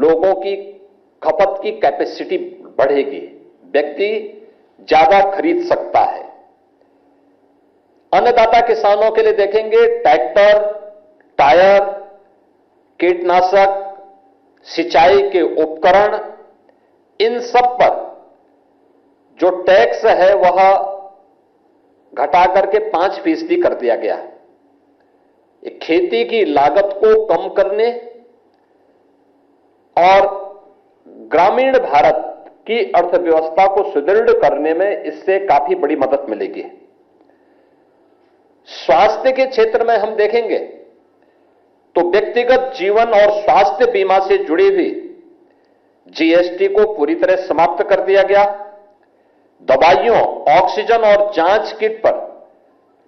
लोगों की खपत की कैपेसिटी बढ़ेगी, व्यक्ति ज्यादा खरीद सकता है। अन्नदाता किसानों के लिए देखेंगे ट्रैक्टर, टायर, कीटनाशक, सिंचाई के उपकरण, इन सब पर जो टैक्स है वह घटा करके 5% कर दिया गया है। खेती की लागत को कम करने और ग्रामीण भारत की अर्थव्यवस्था को सुदृढ़ करने में इससे काफी बड़ी मदद मिलेगी। स्वास्थ्य के क्षेत्र में हम देखेंगे तो व्यक्तिगत जीवन और स्वास्थ्य बीमा से जुड़ी हुई जीएसटी को पूरी तरह समाप्त कर दिया गया। दवाइयों, ऑक्सीजन और जांच किट पर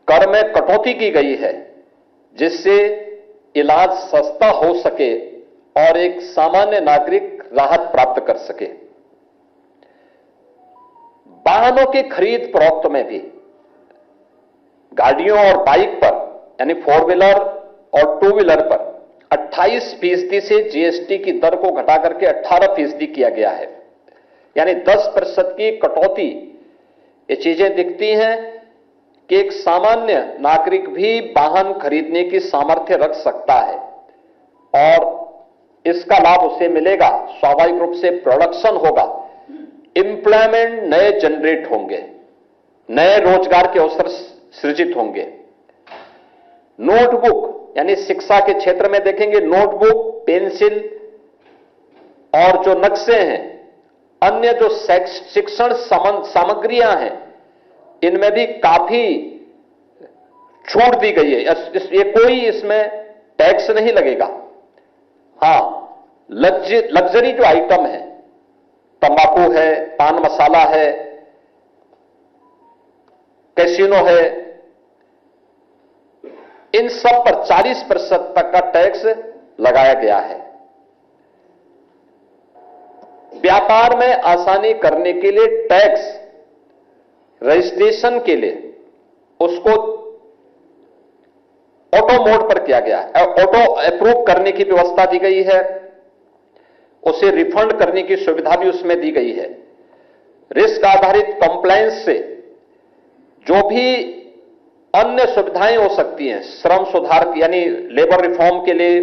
कर में कटौती की गई है, जिससे इलाज सस्ता हो सके और एक सामान्य नागरिक राहत प्राप्त कर सके। वाहनों की खरीद फरोख्त में भी गाड़ियों और बाइक पर यानी 4 व्हीलर और 2 व्हीलर पर 28% से जीएसटी की दर को घटा करके 18% किया गया है, यानी 10% की कटौती। ये चीजें दिखती हैं कि एक सामान्य नागरिक भी वाहन खरीदने की सामर्थ्य रख सकता है और इसका लाभ उसे मिलेगा। स्वाभाविक रूप से प्रोडक्शन होगा, एम्प्लॉयमेंट नए जनरेट होंगे, नए रोजगार के अवसर सृजित होंगे। नोटबुक यानी शिक्षा के क्षेत्र में देखेंगे नोटबुक, पेंसिल और जो नक्शे हैं, अन्य जो शिक्षण सामग्रियां हैं, इनमें भी काफी छूट दी गई है। ये कोई इसमें टैक्स नहीं लगेगा। हां, लग्जरी जो आइटम है, तंबाकू है, पान मसाला है, कैसीनो है, इन सब पर 40% तक का टैक्स लगाया गया है। व्यापार में आसानी करने के लिए टैक्स रजिस्ट्रेशन के लिए उसको ऑटो मोड पर किया गया है, ऑटो अप्रूव करने की व्यवस्था दी गई है, उसे रिफंड करने की सुविधा भी उसमें दी गई है। रिस्क आधारित कंप्लायंस से जो भी अन्य सुविधाएं हो सकती हैं, श्रम सुधार यानी लेबर रिफॉर्म के लिए